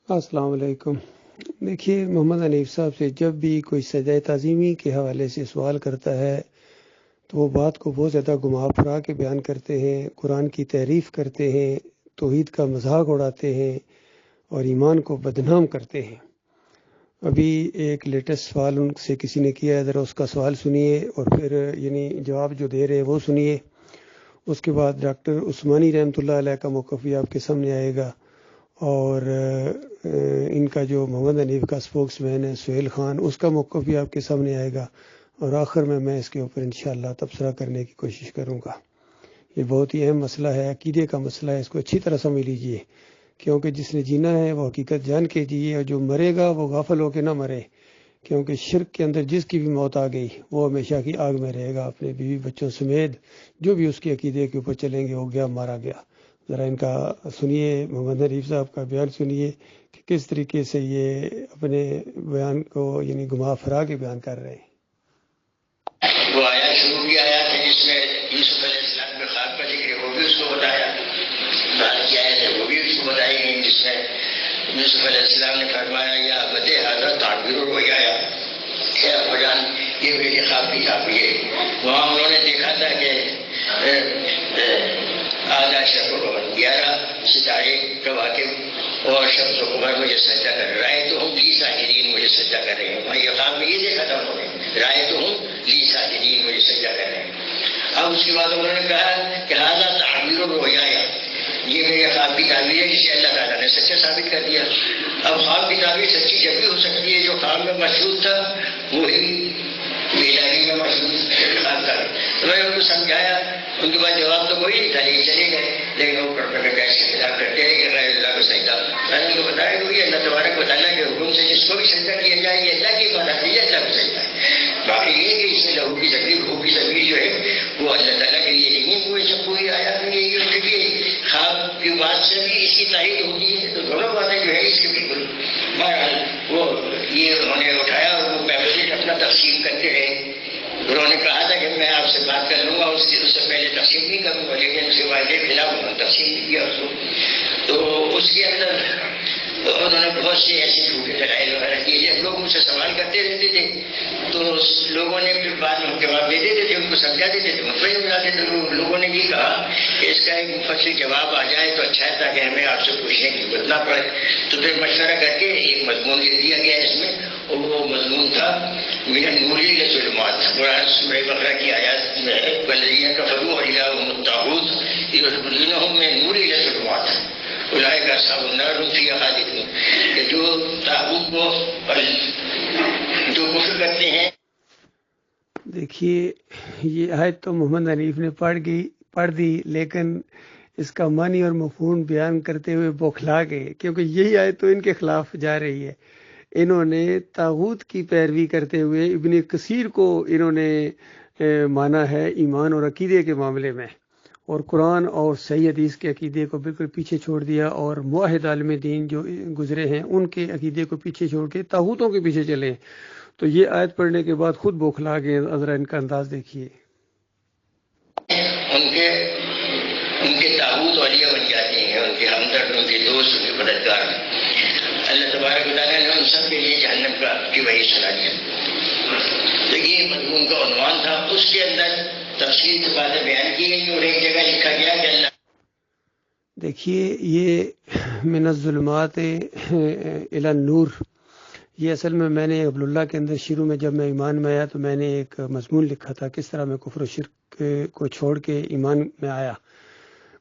السلام علیکم۔ دیکھیے، محمد حنیف صاحب سے جب بھی کوئی سجدہ تعظیمی کے حوالے سے سوال کرتا ہے تو وہ بات کو بہت زیادہ گھما پھرا کے بیان کرتے ہیں، قرآن کی تعریف کرتے ہیں، توحید کا مذاق اڑاتے ہیں اور ایمان کو بدنام کرتے ہیں۔ ابھی ایک لیٹسٹ سوال ان سے کسی نے کیا ہے، ذرا اس کا سوال سنیے اور پھر جواب جو دے رہے ہیں وہ سنیے۔ اس کے بعد ڈاکٹر عثمانی رحمۃ اللہ علیہ کا موقف بھی آپ کے سامنے آئے گا، اور ان کا جو محمد حنیف کا اسپوکس مین ہے سہیل خان، اس کا موقف بھی آپ کے سامنے آئے گا، اور آخر میں اس کے اوپر انشاءاللہ تبصرہ کرنے کی کوشش کروں گا۔ یہ بہت ہی اہم مسئلہ ہے، عقیدے کا مسئلہ ہے، اس کو اچھی طرح سمجھ لیجئے، کیونکہ جس نے جینا ہے وہ حقیقت جان کے جیے، اور جو مرے گا وہ غافل ہو کے نہ مرے، کیونکہ شرک کے اندر جس کی بھی موت آ گئی وہ ہمیشہ کی آگ میں رہے گا، اپنے بیوی بچوں سمیت جو بھی اس کے عقیدے کے اوپر چلیں گے، ہو گیا مارا گیا۔ ذرا ان کا سنیے، محمد حنیف صاحب کا بیان سنیے کہ کس طریقے سے یہ اپنے بیان کو گھما پھرا کے بیان کر رہے ہیں۔ وہ آیا شروع کی آیا تھا جس میں یوسف علیہ السلام کے خواب کا ذکر ہے، وہ بھی اس کو بتایا، بات کی آیت ہے وہ بھی اس کو بتائی گئی، جس میں یوسف علیہ السلام نے فرمایا یا ابتے حضرت تعبیر رویا، اے ابو جان یہ میرے خواب کی تعبیر ہے۔ وہاں انہوں نے دیکھا تھا کہ آدھا شب و قمر 11 ستارے کواکب اور شمس و قمر مجھے سجدہ کر رائے تو ہم لی ساجدین مجھے سجدہ کر رہے ہیں۔ وہاں یہ خواب میں یہ دیکھا تھا انہوں نے، رائے تو ہم لی ساجدین مجھے سجدہ کر رہے ہیں۔ اب اس کے بعد انہوں نے کہا کہ ھذا تعبیر الرؤیا، یہ میرے خواب کی تعبیر ہے جسے اللہ تعالیٰ نے سچا ثابت کر دیا۔ اب خواب کی تعبیر سچی جب بھی ہو سکتی ہے، جو خواب میں مشہور تھا وہی بیداری میں مشہور خواب تھا۔ میں نے ان کو سمجھایا، ان کے بعد جواب تو کوئی نہیں تھا، یہ چلے گئے، لیکن وہ کیسے خلاف کرتے ہیں کہ غیر اللہ کو سجدہ۔ میں نے ان کو بتایا کہ اللہ تبارک و تعالیٰ کے حکم سے جس کو بھی سجدہ کیا جائے یہ اللہ کی عبادت ہے، اللہ کو سجدہ ہے۔ باقی یہ کہ اس میں لہو کی تکلیف، روح کی تکلیف جو ہے وہ اللہ تعالیٰ کے لیے نہیں، وہ سب کوئی آیا نہیں، یہ اس کے لیے خواب کی بات سے بھی اس کی تائید ہوتی ہے، تو دونوں باتیں جو ہے اس کے بالکل بہرحال وہ یہ انہوں نے اٹھایا اور وہ پیپر اپنا تقسیم کرتے رہے۔ انہوں نے کہا تھا کہ میں آپ سے بات کر لوں گا، اس سے پہلے تقسیم نہیں کروں گا، لیکن اس کے وعدے کے خلاف انہوں نے تقسیم نہیں کیا اس کو۔ تو اس کے اندر انہوں نے بہت سے ایسے جھوٹے دلائل وغیرہ کیے، جب لوگ مجھ سے سوال کرتے رہتے تھے تو لوگوں نے پھر بعد میں جواب دے دیتے تھے، ان کو سمجھا دیتے تھے، مطمئن ہو جاتے تھے۔ لوگوں نے یہ کہا کہ اس کا ایک مفصل جواب آ جائے تو اچھا ہے، تاکہ ہمیں آپ سے پوچھنے کی ضرورت نہ پڑے۔ تو پھر مشورہ کر کے ایک مضمون لکھ دیا گیا اس میں، اور وہ مضمون تھا من النور الی الظلمات۔ قرآن سورہ بقرہ کی آیات میں ہے والذین کفروا الہم الطاغوت یخرجونہم من النور الی الظلمات اولئک اصحاب النار هم فیہا خالدون، کہ جو طاغوت کو اور جو کفر کرتے ہیں۔ دیکھیے، یہ آیت تو محمد حنیف نے پڑھ دی، لیکن اس کا معنی اور مفہوم بیان کرتے ہوئے بوکھلا گئے، کیونکہ یہی آیت تو ان کے خلاف جا رہی ہے۔ انہوں نے طاغوت کی پیروی کرتے ہوئے ابن کثیر کو انہوں نے مانا ہے ایمان اور عقیدے کے معاملے میں، اور قرآن اور صحیح حدیث کے عقیدے کو بالکل پیچھے چھوڑ دیا، اور موحد عالم دین جو گزرے ہیں ان کے عقیدے کو پیچھے چھوڑ کے طاغوتوں کے پیچھے چلے۔ تو یہ آیت پڑھنے کے بعد خود بوکھلا گئے، ذرا ان کا انداز دیکھیے۔ ان کے طاغوت اولیاء بن جاتے ہیں، ان کے ہمدرد، ان کے دوست، ان کے مددگار۔ اللہ تبارک و تعالیٰ نے ان سب کے لیے جہنم کی وحی سنا دیا۔ تو یہ مضمون کا عنوان تھا، اس کے اندر تفصیل سے باتیں بیان کی گئی، اور ایک جگہ لکھا گیا کہ اللہ دیکھیے، یہ من الظلمات الی النور، یہ اصل میں نے عبداللہ کے اندر شروع میں جب میں ایمان میں آیا تو میں نے ایک مضمون لکھا تھا، کس طرح میں کفر و شرک کو چھوڑ کے ایمان میں آیا۔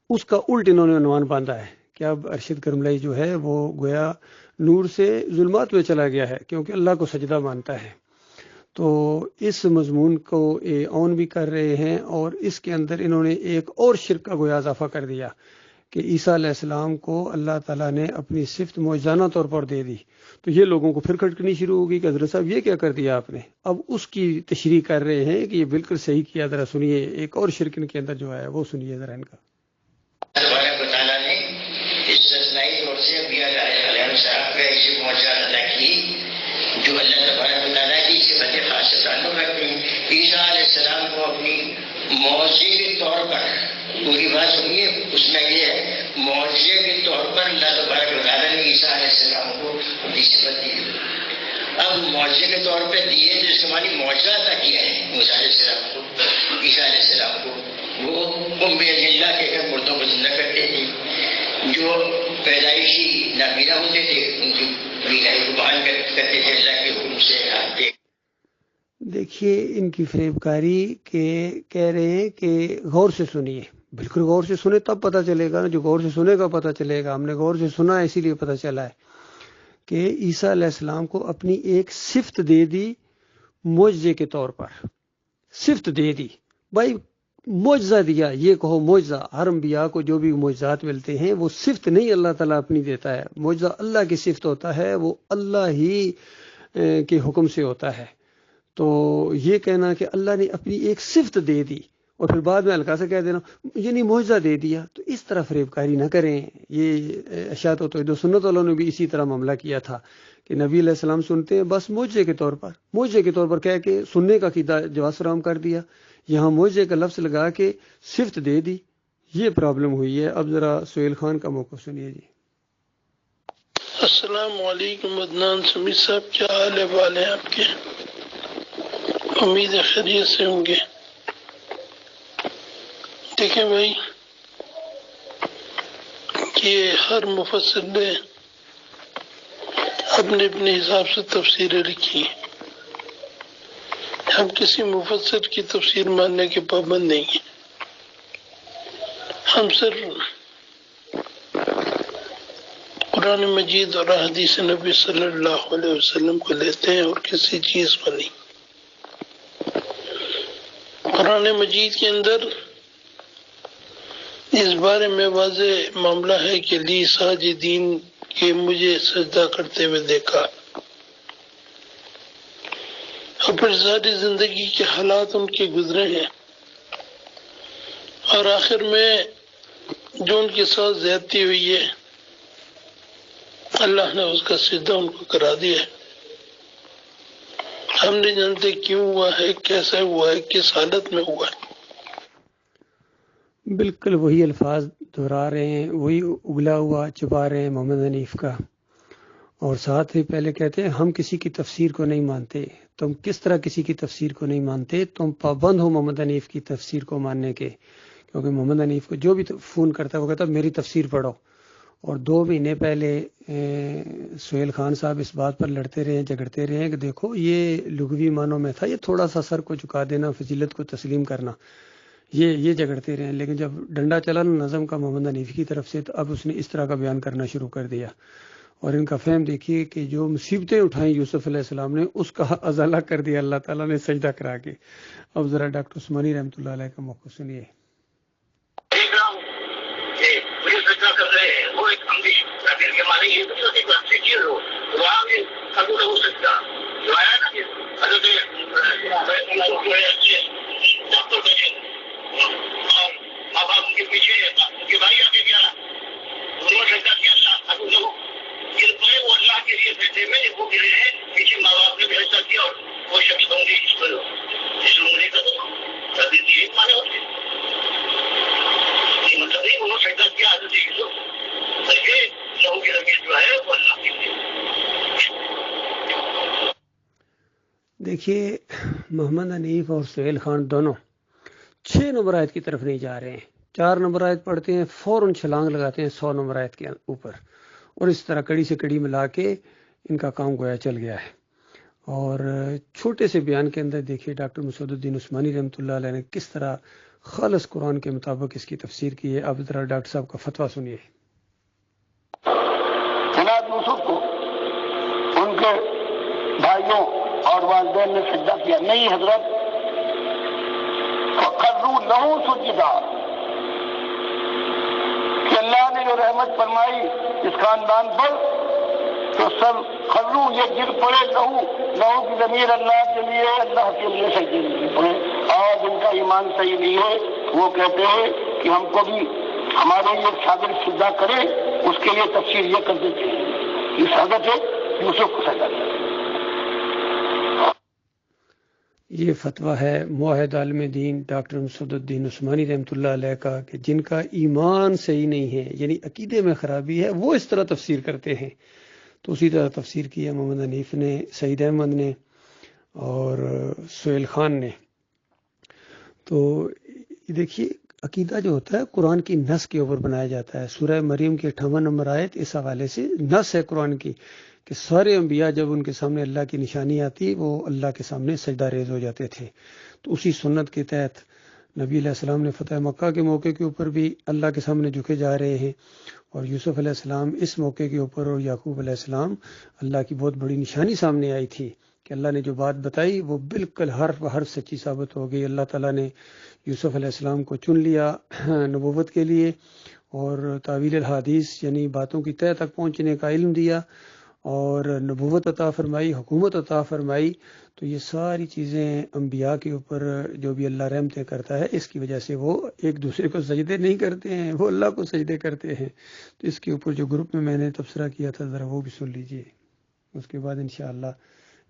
اس کا الٹ انہوں نے عنوان باندھا ہے کہ اب ارشد کرملائی جو ہے وہ گویا نور سے ظلمات میں چلا گیا ہے، کیونکہ اللہ کو سجدہ مانتا ہے۔ تو اس مضمون کو اون بھی کر رہے ہیں، اور اس کے اندر انہوں نے ایک اور شرک کا گویا اضافہ کر دیا کہ عیسیٰ علیہ السلام کو اللہ تعالیٰ نے اپنی صفت معجزانہ طور پر دے دی۔ تو یہ لوگوں کو پھر کھٹکنی شروع ہوگی کہ حضرت صاحب یہ کیا کر دیا آپ نے۔ اب اس کی تشریح کر رہے ہیں کہ یہ بالکل صحیح کیا، ذرا سنیے، ایک اور شرک ان کے اندر جو ہے وہ سنیے ذرا ان کا۔ تبارک و تعالیٰ نے استثنائی طور سے انبیاء علیہ السلام کا ایسی معجزہ عطا کی جو اللہ تبارک و تعالیٰ کی صفت خاص سے تعلق رکھتے ہیں۔ عیسیٰ علیہ السلام کو اپنی معجزے کے طور پر، پوری بات سنیے، اس میں یہ ہے معجزے کے طور پر اللہ تبارک و تعالیٰ نے عیسیٰ علیہ السلام کو معجزے کے طور پہ دیے تو اس کے معنی معجزہ عطا کیا ہے موسیٰ علیہ السلام کو، عیسیٰ علیہ السلام کو. وہ قم بإذن اللہ کہہ کر مردوں کو زندہ کرتے تھے، جو پیدائشی نابینا ہوتے تھے ان کی بینائی کو بحال کرتے تھے اللہ کے حکم سے. دیکھیے ان کی فریب کاری کہ کہہ رہے ہیں کہ غور سے سنیے. بالکل غور سے سنے تب پتہ چلے گا نا، جو غور سے سنے گا پتہ چلے گا. ہم نے غور سے سنا ہے اسی لیے پتہ چلا ہے کہ عیسیٰ علیہ السلام کو اپنی ایک صفت دے دی معجزے کے طور پر. صفت دے دی بھائی، معجزہ دیا، یہ کہو معجزہ. ہر انبیاء کو جو بھی معجزات ملتے ہیں وہ صفت نہیں اللہ تعالیٰ اپنی دیتا ہے. معجزہ اللہ کی صفت ہوتا ہے، وہ اللہ ہی کے حکم سے ہوتا ہے. تو یہ کہنا کہ اللہ نے اپنی ایک صفت دے دی اور پھر بعد میں ہلکا سے کہہ دینا یعنی معجزہ دے دیا، تو اس طرح فریب کاری نہ کریں. یہ اشاعت و توحید و سنت والوں نے بھی اسی طرح معاملہ کیا تھا کہ نبی علیہ السلام سنتے ہیں بس معجزے کے طور پر کہہ کے سننے کا عقیدہ جواز فراہم کر دیا. یہاں معجزے کا لفظ لگا کے صفت دے دی، یہ پرابلم ہوئی ہے. اب ذرا سہیل خان کا موقف سنیے جی. السلام علیکم عدنان سمیع صاحب، کیا حال ہے؟ بال ہیں آپ کے؟ امید ہے خیریت سے ہوں گے. دیکھیں بھائی، یہ ہر مفسر نے اپنے اپنے حساب سے تفسیریں لکھی ہیں. ہم کسی مفسر کی تفسیر ماننے کے پابند نہیں ہیں. ہم صرف قرآن مجید اور حدیث نبی صلی اللہ علیہ وسلم کو لیتے ہیں اور کسی چیز کو نہیں. قرآن مجید کے اندر اس بارے میں واضح معاملہ ہے کہ لی ساجدین کہ مجھے سجدہ کرتے ہوئے دیکھا، اور پھر ساری زندگی کے حالات ان کے گزرے ہیں، اور آخر میں جو ان کے ساتھ زیادتی ہوئی ہے اللہ نے اس کا سجدہ ان کو کرا دیا ہے. ہم نہیں جانتے کیوں ہوا ہے، کیسے ہوا ہے، کس حالت میں ہوا ہے. بالکل وہی الفاظ دہرا رہے ہیں، وہی اگلا ہوا چھپا رہے ہیں محمد حنیف کا. اور ساتھ ہی پہلے کہتے ہیں ہم کسی کی تفسیر کو نہیں مانتے. تم کس طرح کسی کی تفسیر کو نہیں مانتے؟ تم پابند ہو محمد حنیف کی تفسیر کو ماننے کے، کیونکہ محمد حنیف کو جو بھی فون کرتا ہے وہ کہتا ہے میری تفسیر پڑھو. اور 2 مہینے پہلے سہیل خان صاحب اس بات پر لڑتے رہے، جھگڑتے رہے کہ دیکھو یہ لغوی معنوں میں تھا، یہ تھوڑا سا سر کو جھکا دینا، فضیلت کو تسلیم کرنا، یہ جھگڑتے رہے. لیکن جب ڈنڈا چلا نا نظم کا محمد حنیف کی طرف سے، تو اب اس نے اس طرح کا بیان کرنا شروع کر دیا. اور ان کا فہم دیکھیے کہ جو مصیبتیں اٹھائیں یوسف علیہ السلام نے، اس کا ازالہ کر دیا اللہ تعالیٰ نے سجدہ کرا کے. اب ذرا ڈاکٹر عثمانی رحمۃ اللہ علیہ کا موقف سنیے. دیکھیے محمد حنیف اور سہیل خان دونوں 6 نمبر آیت کی طرف نہیں جا رہے ہیں. 4 نمبر آیت پڑھتے ہیں فوراً چھلانگ لگاتے ہیں 100 نمبر آیت کے اوپر، اور اس طرح کڑی سے کڑی ملا کے ان کا کام گویا چل گیا ہے. اور چھوٹے سے بیان کے اندر دیکھیے ڈاکٹر مسعود الدین عثمانی رحمۃ اللہ علیہ نے کس طرح خالص قرآن کے مطابق اس کی تفسیر کی ہے. اب ذرا ڈاکٹر صاحب کا فتویٰ سنیے. جناب یوسف کو ان کے بھائیوں اور والدین نے سجدہ کیا نہیں حضرت، فَقَرُّوا لَهُ سُجِدًا، کہ اللہ نے جو رحمت فرمائی اس خاندان پر تو سب خرو یہ گر پڑے لہو کی ضمیر اللہ کے لیے، اللہ کے لیے سجدے میں گر پڑے. اور جن کا ایمان صحیح نہیں ہے وہ کہتے ہیں کہ ہم کو بھی ہمارے لیے شاگرد سجدہ کرے، اس کے لیے تفسیر یہ کر دیتے ہیں. یہ شاگرد ہے یوسف کو سجدہ کرے. یہ فتویٰ ہے موحد عالم دین ڈاکٹر مسعود الدین عثمانی رحمۃ اللہ علیہ کا کہ جن کا ایمان صحیح نہیں ہے، یعنی عقیدے میں خرابی ہے، وہ اس طرح تفسیر کرتے ہیں. تو اسی طرح تفسیر کی ہے محمد حنیف نے، سعید احمد نے اور سہیل خان نے۔ تو دیکھیے عقیدہ جو ہوتا ہے قرآن کی نص کے اوپر بنایا جاتا ہے۔ سورہ مریم کی 58 نمبر آیت اس حوالے سے نص ہے قرآن کی کہ سارے انبیاء جب ان کے سامنے اللہ کی نشانی آتی وہ اللہ کے سامنے سجدہ ریز ہو جاتے تھے۔ تو اسی سنت کے تحت نبی علیہ السلام نے فتح مکہ کے موقع کے اوپر بھی اللہ کے سامنے جھکے جا رہے ہیں، اور یوسف علیہ السلام اس موقع کے اوپر اور یعقوب علیہ السلام اللہ کی بہت بڑی نشانی سامنے آئی تھی کہ اللہ نے جو بات بتائی وہ بالکل حرف سچی ثابت ہو گئی۔ اللہ تعالیٰ نے یوسف علیہ السلام کو چن لیا نبوت کے لیے اور تعویل الحدیث یعنی باتوں کی تہہ تک پہنچنے کا علم دیا اور نبوت عطا فرمائی، حکومت عطا فرمائی۔ تو یہ ساری چیزیں انبیاء کے اوپر جو بھی اللہ رحمتیں کرتا ہے اس کی وجہ سے وہ ایک دوسرے کو سجدے نہیں کرتے ہیں، وہ اللہ کو سجدے کرتے ہیں۔ تو اس کے اوپر جو گروپ میں نے تبصرہ کیا تھا ذرا وہ بھی سن لیجئے، اس کے بعد انشاءاللہ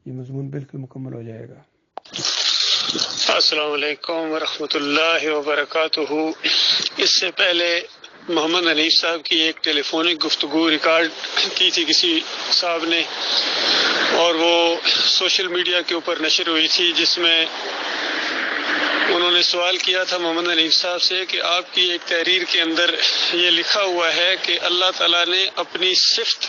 یہ مضمون بالکل مکمل ہو جائے گا۔ السلام علیکم ورحمۃ اللہ وبرکاتہ۔ اس سے پہلے محمد حنیف صاحب کی ایک ٹیلی فونک گفتگو ریکارڈ کی تھی کسی صاحب نے، اور وہ سوشل میڈیا کے اوپر نشر ہوئی تھی، جس میں انہوں نے سوال کیا تھا محمد حنیف صاحب سے کہ آپ کی ایک تحریر کے اندر یہ لکھا ہوا ہے کہ اللہ تعالیٰ نے اپنی صفت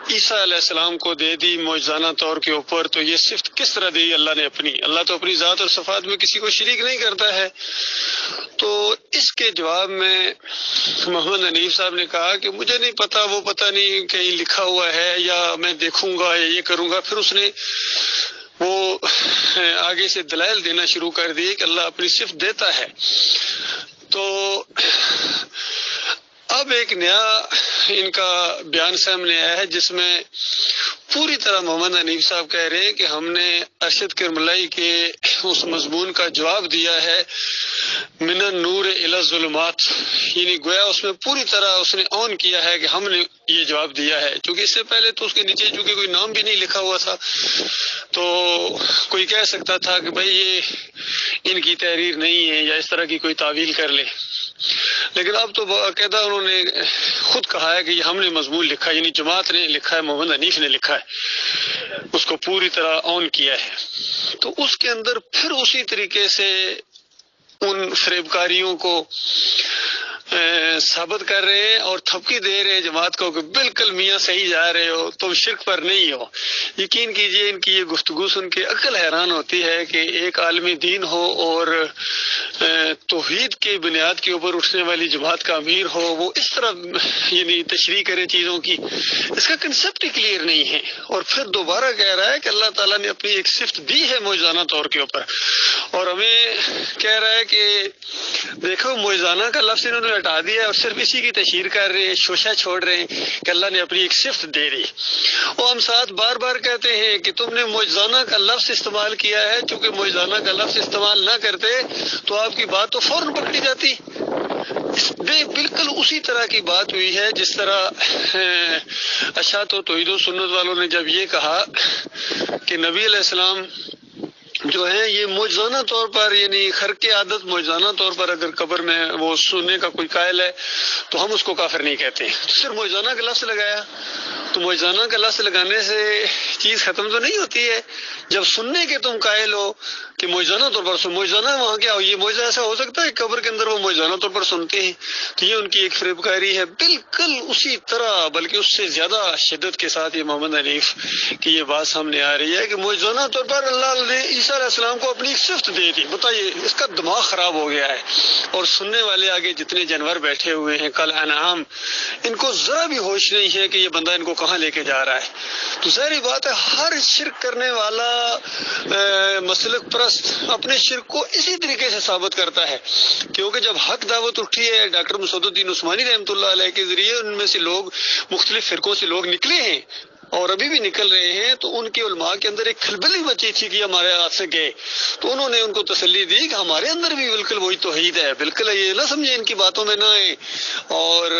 عیسیٰ علیہ السلام کو دے دی معجزانہ طور کے اوپر، تو یہ صفت کس طرح دی اللہ نے اپنی؟ اللہ تو اپنی ذات اور صفات میں کسی کو شریک نہیں کرتا ہے۔ تو اس کے جواب میں محمد حنیف صاحب نے کہا کہ مجھے نہیں پتا، وہ پتہ نہیں کہیں لکھا ہوا ہے یا میں دیکھوں گا یا یہ کروں گا۔ پھر اس نے وہ آگے سے دلائل دینا شروع کر دیے کہ اللہ اپنی صفت دیتا ہے۔ تو اب ایک نیا ان کا بیان سامنے آیا ہے جس میں پوری طرح محمد حنیف صاحب کہہ رہے ہیں کہ ہم نے ارشد کرملائی کے اس مضمون کا جواب دیا ہے من النور الی الظلمات، یعنی گویا اس میں پوری طرح اس نے آن کیا ہے کہ ہم نے یہ جواب دیا ہے، کیونکہ اس سے پہلے تو اس کے نیچے چونکہ کوئی نام بھی نہیں لکھا ہوا تھا تو کوئی کہہ سکتا تھا کہ بھائی یہ ان کی تحریر نہیں ہے یا اس طرح کی کوئی تعویل کر لے، لیکن اب تو باقاعدہ انہوں نے خود کہا ہے کہ یہ ہم نے مضمون لکھا، یعنی جماعت نے لکھا ہے، محمد حنیف نے لکھا ہے، اس کو پوری طرح آن کیا ہے۔ تو اس کے اندر پھر اسی طریقے سے ان فریبکاریوں کو ثابت کر رہے ہیں اور تھپکی دے رہے ہیں جماعت کو کہ بالکل میاں صحیح جا رہے ہو، تم شرک پر نہیں ہو۔ یقین کیجئے ان کی یہ گفتگو سن کے عقل حیران ہوتی ہے کہ ایک عالم دین ہو اور توحید کی بنیاد کے اوپر اٹھنے والی جماعت کا امیر ہو، وہ اس طرح یعنی تشریح کرے چیزوں کی، اس کا کنسپٹ ہی کلیئر نہیں ہے۔ اور پھر دوبارہ کہہ رہا ہے کہ اللہ تعالیٰ نے اپنی ایک صفت دی ہے معجزانہ طور کے اوپر، اور ہمیں کہہ رہا ہے کہ دیکھو معجزانہ کا لفظ انہوں نے ہٹا دیا اور صرف اسی کی تشہیر کر رہے ہیں، شوشہ چھوڑ رہے ہیں کہ اللہ نے اپنی ایک صفت دے دی۔ اور ہم ساتھ بار بار کہتے ہیں کہ تم نے معجزانہ کا لفظ استعمال کیا ہے، چونکہ معجزانہ کا لفظ استعمال نہ کرتے تو آپ کی بات تو فوراً پکڑی جاتی۔ بالکل اسی طرح کی بات ہوئی ہے جس طرح اشاعت و توحید و سنت والوں نے جب یہ کہا کہ نبی علیہ السلام جو ہے یہ معجزانہ طور پر یعنی خرق عادت معجزانہ طور پر اگر قبر میں وہ سننے کا کوئی قائل ہے تو ہم اس کو کافر نہیں کہتے، صرف معجزانہ کا لفظ لگایا۔ تو معجزانہ کا لفظ لگانے سے چیز ختم تو نہیں ہوتی ہے، جب سننے کے تم قائل ہو کہ معجزانہ طور پر سن، معجزانہ وہاں کیا ہو، یہ معجزہ ایسا ہو سکتا ہے قبر کے اندر وہ معجزانہ طور پر سنتے ہیں، تو یہ ان کی ایک فریبکاری ہے۔ بالکل اسی طرح بلکہ اس سے زیادہ شدت کے ساتھ یہ محمد حنیف کی یہ بات سامنے آ رہی ہے کہ معجزانہ طور پر اللہ نے عیسیٰ علیہ السلام کو اپنی صفت دے دی۔ بتائیے اس کا دماغ خراب ہو گیا ہے، اور سننے والے آگے جتنے جانور بیٹھے ہوئے ہیں کل انعام، ان کو ذرا بھی ہوش نہیں ہے کہ یہ بندہ ان کو کہاں لے کے جا رہا ہے۔ تو ظاہری بات ہے ہر شرک کرنے والا مسلک پرست اپنے شرک کو اسی طریقے سے ثابت کرتا ہے، کیونکہ جب حق دعوت اٹھی ہے ڈاکٹر مسعود الدین عثمانی رحمۃ اللہ علیہ کے ذریعے، ان میں سے لوگ مختلف فرقوں سے لوگ نکلے ہیں اور ابھی بھی نکل رہے ہیں، تو ان کے علماء کے اندر ایک کھلبلی بچی تھی کہ ہمارے ہاتھ سے گئے، تو انہوں نے ان کو تسلی دی کہ ہمارے اندر بھی بالکل وہی توحید ہے، بالکل یہ نہ سمجھیں ان کی باتوں میں نہ آئے اور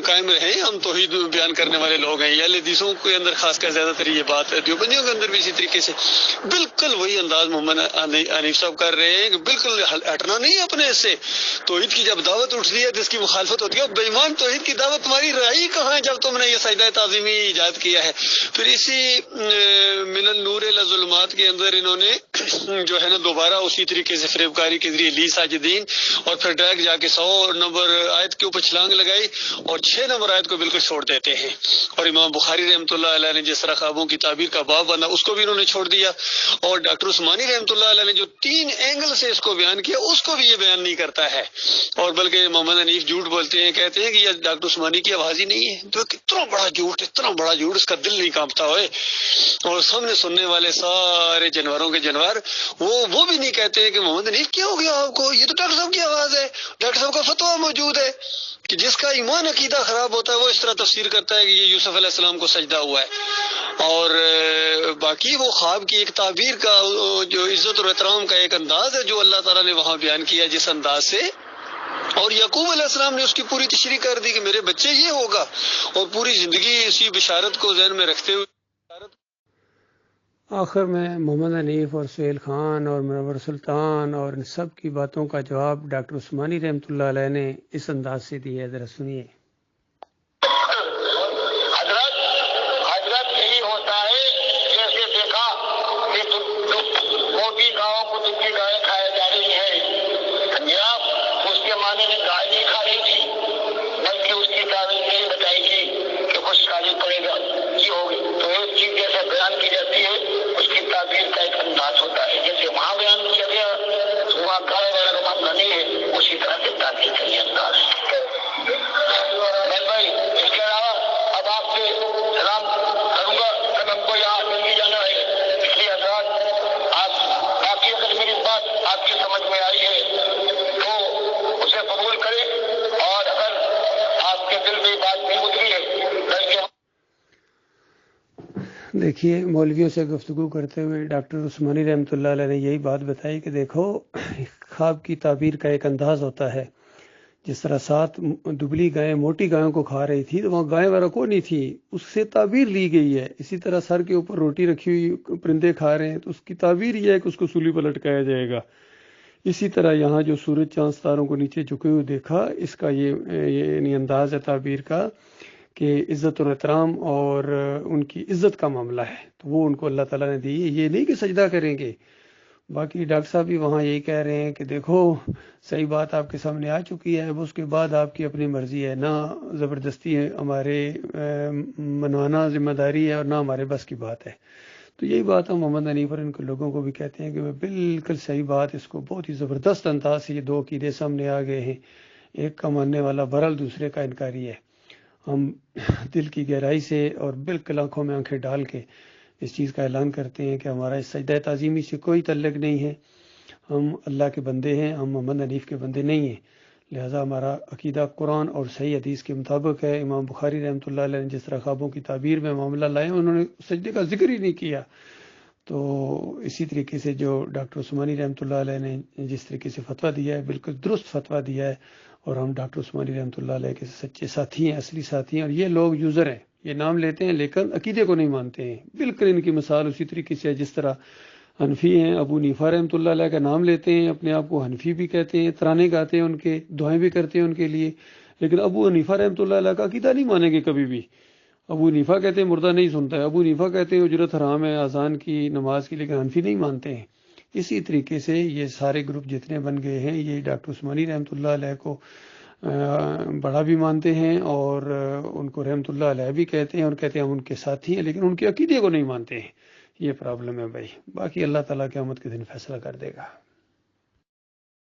قائم رہیں، ہم توحید بیان کرنے والے لوگ ہیں۔ اہل حدیثوں کے اندر خاص کر زیادہ تر یہ بات ہے، دیوبندیوں کے اندر بھی اسی طریقے سے بالکل وہی انداز محمد حنیف صاحب کر رہے ہیں کہ بالکل ہٹنا نہیں اپنے سے۔ توحید کی جب دعوت اٹھتی ہے جس کی مخالفت ہوتی ہے، بے ایمان توحید کی دعوت تمہاری رہی کہاں ہے جب تم نے یہ سجدہ تعظیمی ایجاد کیا دیا ہے۔ پھر اسی من النور الی الظلمات کے اندر انہوں نے جو ہے نا دوبارہ اسی طریقے سے فریب کاری کے ذریعے لی ساجدین، اور پھر ڈائریکٹ جا کے 100 نمبر آیت کے اوپر چھلانگ لگائی اور 6 نمبر آیت کو بالکل چھوڑ دیتے ہیں۔ اور امام بخاری رحمۃ اللہ علیہ نے جس طرح خوابوں کی تعبیر کا باب بنا اس کو بھی انہوں نے چھوڑ دیا، اور ڈاکٹر عثمانی رحمۃ اللہ علیہ نے جو 3 اینگل سے اس کو بیان کیا اس کو بھی یہ بیان نہیں کرتا ہے، اور بلکہ محمد حنیف جھوٹ بولتے ہیں، کہتے ہیں کہ یہ ڈاکٹر عثمانی کی آواز ہی نہیں ہے۔ تو اتنا بڑا جھوٹ، اتنا بڑا جھوٹ، اس کا دل نہیں کانپتا ہوئے، اور سامنے سننے والے سارے جانوروں کے جانور وہ بھی نہیں کہتے ہیں کہ محمد حنیف کیا ہو گیا آپ کو، یہ تو ڈاکٹر صاحب کی آواز ہے، ڈاکٹر صاحب کا فتویٰ موجود ہے۔ کہ جس کا ایمان عقیدہ خراب ہوتا ہے وہ اس طرح تفسیر کرتا ہے کہ یہ یوسف علیہ السلام کو سجدہ ہوا ہے، اور باقی وہ خواب کی ایک تعبیر کا جو عزت اور احترام کا ایک انداز ہے جو اللہ تعالیٰ نے وہاں بیان کیا جس انداز سے، اور یعقوب علیہ السلام نے اس کی پوری تشریح کر دی کہ میرے بچے یہ ہوگا، اور پوری زندگی اسی بشارت کو ذہن میں رکھتے ہوئے آخر میں محمد حنیف اور سہیل خان اور منور سلطان اور ان سب کی باتوں کا جواب ڈاکٹر عثمانی رحمۃ اللہ علیہ نے اس انداز سے دیا ہے، ذرا سنیے۔ حضرت یہی ہوتا ہے، جیسے دیکھا کہ موٹی گاؤں کو دبلی گائے کھائی جا رہی ہے، یا اس کے معنی میں گائے نہیں کھا رہی تھی بلکہ اس کی تعبیر نہیں بتائی گی کہ کچھ کالی پڑے گا یہ ہوگی، تو ایک چیز جیسے بیان کی جاتی ہے اس کی تعبیر کا ایک انداز ہوتا ہے، جیسے وہاں بیان کیا گیا وہاں گائے والا معاملہ نہیں ہے، اسی طرح سے تعبیر کا یہ انداز ہے۔ بھائی اس کے علاوہ اب آپ سے سلام کروں گا، سب کو یہاں جلدی جانا ہے، اس لیے حضرات آپ باقی اگر میری بات آپ کی سمجھ میں آئی ہے تو اسے قبول کریں، اور اگر آپ کے دل میں بات نہیں اتری ہے بلکہ دیکھیے، مولویوں سے گفتگو کرتے ہوئے ڈاکٹر عثمانی رحمۃ اللہ علیہ نے یہی بات بتائی کہ دیکھو خواب کی تعبیر کا ایک انداز ہوتا ہے، جس طرح 7 دبلی گائیں موٹی گایوں کو کھا رہی تھی تو وہاں گائے والا کو نہیں تھی، اس سے تعبیر لی گئی ہے۔ اسی طرح سر کے اوپر روٹی رکھی ہوئی پرندے کھا رہے ہیں تو اس کی تعبیر یہ ہے کہ اس کو سولی پر لٹکایا جائے گا۔ اسی طرح یہاں جو سورج چاند ستاروں کو نیچے جھکے ہوئے دیکھا، اس کا یہ انداز ہے تعبیر کا کہ عزت اور احترام اور ان کی عزت کا معاملہ ہے، تو وہ ان کو اللہ تعالیٰ نے دی ہے، یہ نہیں کہ سجدہ کریں گے۔ باقی ڈاکٹر صاحب بھی وہاں یہی کہہ رہے ہیں کہ دیکھو صحیح بات آپ کے سامنے آ چکی ہے، اب اس کے بعد آپ کی اپنی مرضی ہے، نہ زبردستی ہے ہمارے منوانا ذمہ داری ہے اور نہ ہمارے بس کی بات ہے۔ تو یہی بات ہم محمد حنیف اور ان کے لوگوں کو بھی کہتے ہیں کہ وہ بالکل صحیح بات، اس کو بہت ہی زبردست انداز سے یہ 2 عقیدے سامنے آ گئے ہیں، ایک کا ماننے والا برحال دوسرے کا انکاری ہے۔ ہم دل کی گہرائی سے اور بالکل آنکھوں میں آنکھیں ڈال کے اس چیز کا اعلان کرتے ہیں کہ ہمارا اس سجدہ تعظیمی سے کوئی تعلق نہیں ہے، ہم اللہ کے بندے ہیں، ہم محمد حنیف کے بندے نہیں ہیں، لہٰذا ہمارا عقیدہ قرآن اور صحیح حدیث کے مطابق ہے۔ امام بخاری رحمۃ اللہ علیہ نے جس طرح خوابوں کی تعبیر میں معاملہ لائے انہوں نے سجدے کا ذکر ہی نہیں کیا، تو اسی طریقے سے جو ڈاکٹر عثمانی رحمۃ اللہ علیہ نے جس طریقے سے فتویٰ دیا ہے بالکل درست فتویٰ دیا ہے، اور ہم ڈاکٹر عثمانی رحمۃ اللہ علیہ کے سچے ساتھی ہیں، اصلی ساتھی ہیں، اور یہ لوگ یوزر ہیں، یہ نام لیتے ہیں لیکن عقیدے کو نہیں مانتے ہیں۔ بالکل ان کی مثال اسی طریقے سے ہے جس طرح حنفی ہیں، ابو حنیفہ رحمۃ اللہ علیہ کا نام لیتے ہیں، اپنے آپ کو حنفی بھی کہتے ہیں، ترانے گاتے ہیں ان کے، دعائیں بھی کرتے ہیں ان کے لیے، لیکن ابو حنیفہ رحمۃ اللہ علیہ کا عقیدہ نہیں مانیں گے کبھی بھی۔ ابو حنیفہ کہتے ہیں مردہ نہیں سنتا ہے، ابو حنیفہ کہتے ہیں اجرت حرام ہے اذان کی نماز کی، لیکن حنفی نہیں مانتے ہیں۔ اسی طریقے سے یہ سارے گروپ جتنے بن گئے ہیں یہ ڈاکٹر عثمانی رحمۃ اللہ علیہ کو بڑا بھی مانتے ہیں اور ان کو رحمۃ اللہ علیہ بھی کہتے ہیں، اور کہتے ہیں ہم ان کے ساتھی ہیں، لیکن ان کے عقیدے کو نہیں مانتے ہیں۔ یہ پرابلم ہے بھائی، باقی اللہ تعالیٰ قیامت کے دن فیصلہ کر دے گا۔